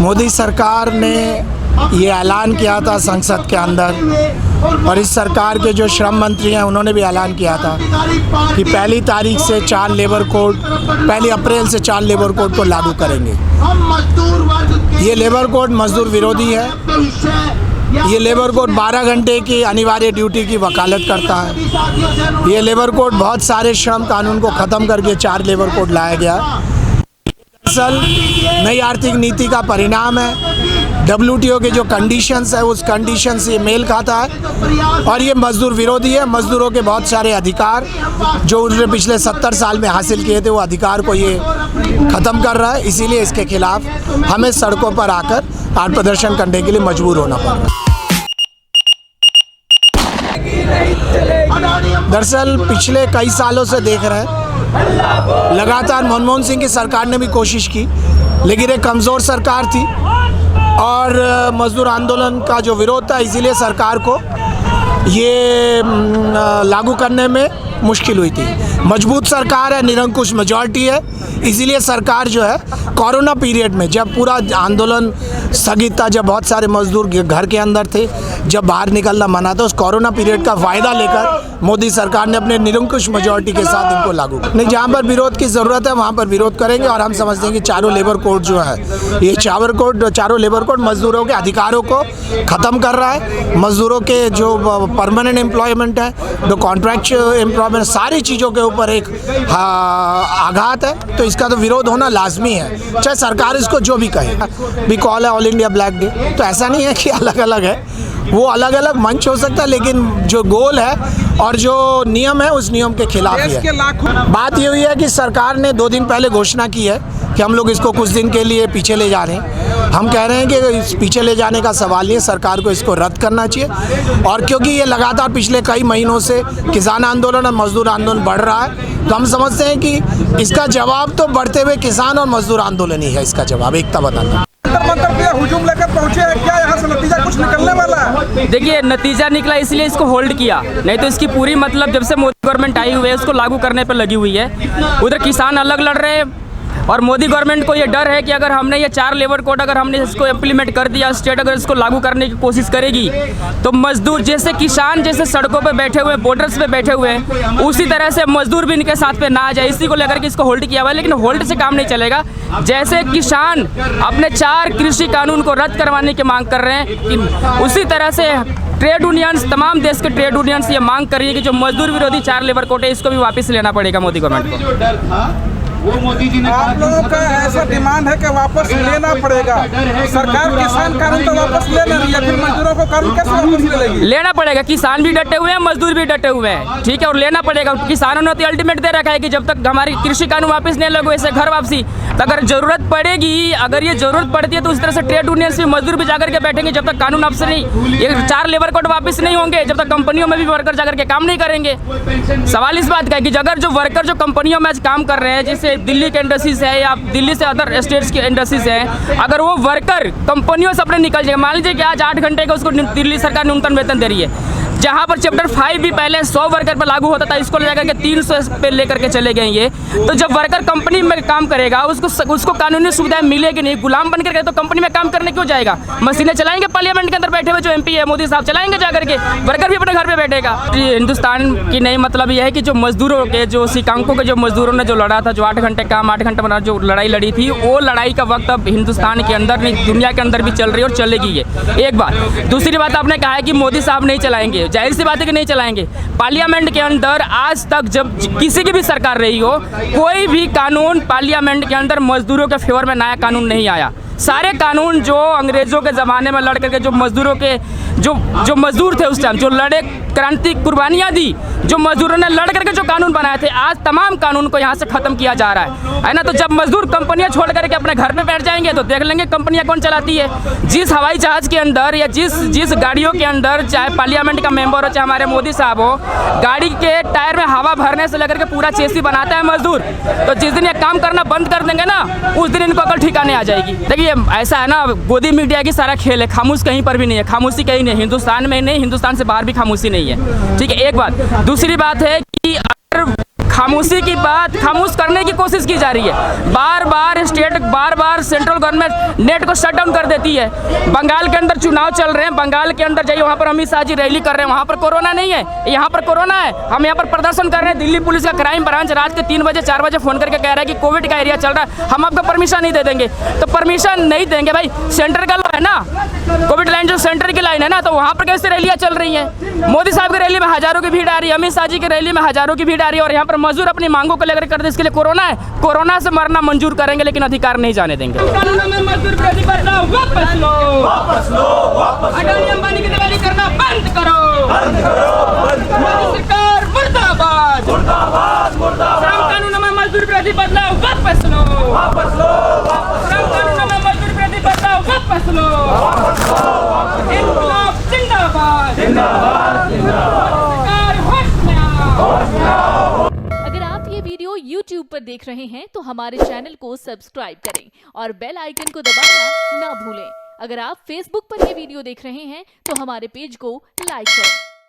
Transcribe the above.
मोदी सरकार ने ये ऐलान किया था संसद के अंदर, और इस सरकार के जो श्रम मंत्री हैं उन्होंने भी ऐलान किया था कि 1 तारीख से 4 लेबर कोड, 1 अप्रैल से 4 लेबर कोड को लागू करेंगे। ये लेबर कोड मजदूर विरोधी है। ये लेबर कोड 12 घंटे की अनिवार्य ड्यूटी की वकालत करता है। ये लेबर कोड बहुत सारे श्रम कानून को ख़त्म करके 4 लेबर कोड लाया गया। दरअसल नई आर्थिक नीति का परिणाम है। WTO के जो कंडीशंस है उस कंडीशन से मेल खाता है, और ये मजदूर विरोधी है। मजदूरों के बहुत सारे अधिकार जो उन्होंने पिछले 70 साल में हासिल किए थे वो अधिकार को ये ख़त्म कर रहा है। इसीलिए इसके खिलाफ हमें सड़कों पर आकर आज प्रदर्शन करने के लिए मजबूर होना पड़ रहा है। दरअसल पिछले कई सालों से देख रहे हैं, लगातार मनमोहन सिंह की सरकार ने भी कोशिश की, लेकिन एक कमज़ोर सरकार थी और मजदूर आंदोलन का जो विरोध था, इसीलिए सरकार को ये लागू करने में मुश्किल हुई थी। मजबूत सरकार है, निरंकुश मेजॉरिटी है, इसीलिए सरकार जो है कोरोना पीरियड में जब पूरा आंदोलन स्थगित था, जब बहुत सारे मजदूर घर के अंदर थे, जब बाहर निकलना मना था, उस कोरोना पीरियड का फ़ायदा लेकर मोदी सरकार ने अपने निरंकुश मेजॉरिटी के साथ इनको लागू किया। नहीं, जहाँ पर विरोध की ज़रूरत है वहाँ पर विरोध करेंगे, और हम समझते हैं कि चारों लेबर कोड जो है, ये चारों लेबर कोड मजदूरों के अधिकारों को ख़त्म कर रहा है। मजदूरों के जो परमानेंट एम्प्लॉयमेंट है, जो कॉन्ट्रैक्चुअल एम्प्लॉयमेंट, सारी चीज़ों के ऊपर एक आघात है, तो इसका तो विरोध होना लाजमी है, चाहे सरकार इसको जो भी कहे। भी कॉल है ऑल इंडिया ब्लैक डे, तो ऐसा नहीं है कि अलग अलग है, वो अलग अलग मंच हो सकता है, लेकिन जो गोल है और जो नियम है उस नियम के खिलाफ ही है। बात ये हुई है कि सरकार ने 2 दिन पहले घोषणा की है कि हम लोग इसको कुछ दिन के लिए पीछे ले जा रहे हैं। हम कह रहे हैं कि इस पीछे ले जाने का सवाल नहीं है, सरकार को इसको रद्द करना चाहिए। और क्योंकि ये लगातार पिछले कई महीनों से किसान आंदोलन और मजदूर आंदोलन बढ़ रहा है, तो हम समझते हैं कि इसका जवाब तो बढ़ते हुए किसान और मजदूर आंदोलन ही है। इसका जवाब एकता बताना। हुजूम लेकर पहुंचे हैं, क्या यहाँ से नतीजा कुछ निकलने वाला है? देखिए, नतीजा निकला इसलिए इसको होल्ड किया, नहीं तो इसकी पूरी मतलब जब से मोदी गवर्नमेंट आई हुई है उसको लागू करने पर लगी हुई है। उधर किसान अलग लड़ रहे हैं, और मोदी गवर्नमेंट को ये डर है कि अगर हमने ये 4 लेबर कोड अगर हमने इसको इम्प्लीमेंट कर दिया, स्टेट अगर इसको लागू करने की कोशिश करेगी, तो मजदूर जैसे किसान जैसे सड़कों पे बैठे हुए, बॉर्डर्स पे बैठे हुए हैं, उसी तरह से मजदूर भी इनके साथ पे ना आ जाए, इसी को लेकर के इसको होल्ड किया हुआ है। लेकिन होल्ड से काम नहीं चलेगा। जैसे किसान अपने 4 कृषि कानून को रद्द करवाने की मांग कर रहे हैं, उसी तरह से ट्रेड यूनियंस, तमाम देश के ट्रेड यूनियंस ये मांग कर रही है कि जो मजदूर विरोधी 4 लेबर कोड है इसको भी वापस लेना पड़ेगा मोदी गवर्नमेंट को। वो मोदी जी ने आप लोगों का ऐसा डिमांड है कि वापस लेना पड़ेगा। सरकार किसान कानून तो वापस ले रही है, फिर मजदूरों को कानून कैसे वापस ले लेगी? लेना पड़ेगा। किसान भी डटे हुए हैं, मजदूर भी डटे हुए हैं, ठीक है, और लेना पड़ेगा। किसानों ने तो अल्टीमेट दे रखा है कि जब तक हमारी कृषि कानून वापस नहीं लगो, ऐसे घर वापसी, तो अगर जरूरत पड़ेगी, अगर ये जरूरत पड़ती है तो उस तरह से ट्रेड यूनियंस भी, मजदूर भी जाकर के बैठेंगे जब तक कानून वापस नहीं, ये 4 लेबर कोड वापस नहीं होंगे, जब तक कंपनियों में भी वर्कर जाकर के काम नहीं करेंगे। सवाल इस बात का है कि अगर जो वर्कर जो कंपनियों में आज काम कर रहे हैं, जैसे दिल्ली के इंडस्ट्रीज है या दिल्ली से अदर स्टेट्स की इंडस्ट्रीज है, अगर वो वर्कर कंपनियों से अपने निकल जाए, मान लीजिए कि आज 8 घंटे का उसको दिल्ली सरकार न्यूनतम वेतन दे रही है, जहाँ पर चैप्टर 5 भी पहले 100 वर्कर पर लागू होता था, इसको ले जाकर के 300 पे लेकर के चले गए ये। तो जब वर्कर कंपनी में काम करेगा उसको कानूनी सुविधाएं मिलेगी नहीं, गुलाम बन करके तो कंपनी में काम करने क्यों जाएगा? मशीनें चलाएंगे पार्लियामेंट के अंदर बैठे हुए जो MP है, मोदी साहब चलाएंगे जाकर के, वर्कर भी अपने घर पे बैठेगा। हिंदुस्तान की नई मतलब यह है कि जो मजदूरों के, जो शिकांकों के, जो मजदूरों ने जो लड़ा था, जो 8 घंटे काम 8 घंटे बना जो लड़ाई लड़ी थी, वो लड़ाई का वक्त अब हिंदुस्तान के अंदर नहीं दुनिया के अंदर भी चल रही है और चलेगी ये एक बात। दूसरी बात, आपने कहा है कि मोदी साहब नहीं चलाएंगे, जाहिर सी बात है कि नहीं चलाएंगे। पार्लियामेंट के अंदर आज तक जब किसी की भी सरकार रही हो, कोई भी कानून पार्लियामेंट के अंदर मजदूरों के फेवर में नया कानून नहीं आया। सारे कानून जो अंग्रेजों के ज़माने में लड़ करके जो मजदूरों के जो मजदूर थे उस टाइम जो लड़े, क्रांति कुर्बानियां दी, जो मजदूरों ने लड़ करके जो कानून बनाए थे, आज तमाम कानून को यहाँ से खत्म किया जा रहा है ना। तो जब मजदूर कंपनियां छोड़ करके अपने घर पे बैठ जाएंगे तो देख लेंगे कंपनियां कौन चलाती है। जिस हवाई जहाज के अंदर या जिस गाड़ियों के अंदर, चाहे पार्लियामेंट का मेंबर हो चाहे हमारे मोदी साहब हो, गाड़ी के टायर में हवा भरने से लेकर के पूरा चेसी बनाता है मजदूर, तो जिस दिन ये काम करना बंद कर देंगे ना, उस दिन इनको अकल ठिकाने आ जाएगी। देखिए ऐसा है ना, गोदी मीडिया की सारा खेल है, खामोश कहीं पर भी नहीं है, खामोशी कहीं नहीं, हिंदुस्तान में नहीं, हिंदुस्तान से बाहर भी खामोशी नहीं है, ठीक है। एक बात, दूसरी बात है कि अगर खामोशी की बात खामोश करने की कोशिश की जा रही है, बार बार सेंट्रल गवर्नमेंट नेट को शट डाउन कर देती है। बंगाल के अंदर चुनाव चल रहे हैं, बंगाल के अंदर जाइए, वहाँ पर अमित शाह जी रैली कर रहे हैं, वहाँ पर कोरोना नहीं है, यहाँ पर कोरोना है। हम यहाँ पर प्रदर्शन कर रहे हैं, दिल्ली पुलिस का क्राइम ब्रांच रात के 3 बजे 4 बजे फोन करके कह रहा है कि कोविड का एरिया चल रहा है, हम आपको परमिशन नहीं दे देंगे। तो परमिशन नहीं देंगे भाई, सेंटर का है ना, कोविड लाइन जो सेंटर की लाइन है ना, तो वहाँ पर कैसे रैलियाँ चल रही हैं। मोदी साहब की रैली में हजारों की भीड़ आ रही है, अमित शाह जी की रैली में हजारों की भीड़ आ रही है, और यहाँ पर मजदूर अपनी मांगों को लेकर कर दे, इसके लिए कोरोना है, कोरोना से मरना मंजूर करेंगे लेकिन अधिकार नहीं जाने देंगे। कानूनों में मजदूर विरोधी बदलाव वापस लो, वापस लो, वापस लो। अडानी अंबानी की दलाली करना बंद करो, बंद करो, बंद करो। मोदी सरकार मुर्दाबाद, मुर्दाबाद, मुर्दाबाद। श्रम कानूनों में मजदूर विरोधी बदलाव वापस लो, वापस लो, वापस लो। श्रम कानूनों में मजदूर विरोधी बदलाव वापस लो, वापस लो, वापस लो। इनकलाब जिंदाबाद, जिंदाबाद, जिंदाबाद। सरकार होश में आओ, होश में आओ। अगर आप ये वीडियो YouTube पर देख रहे हैं तो हमारे चैनल को सब्सक्राइब करें और बेल आइकन को दबाना ना भूलें। अगर आप Facebook पर ये वीडियो देख रहे हैं तो हमारे पेज को लाइक करें।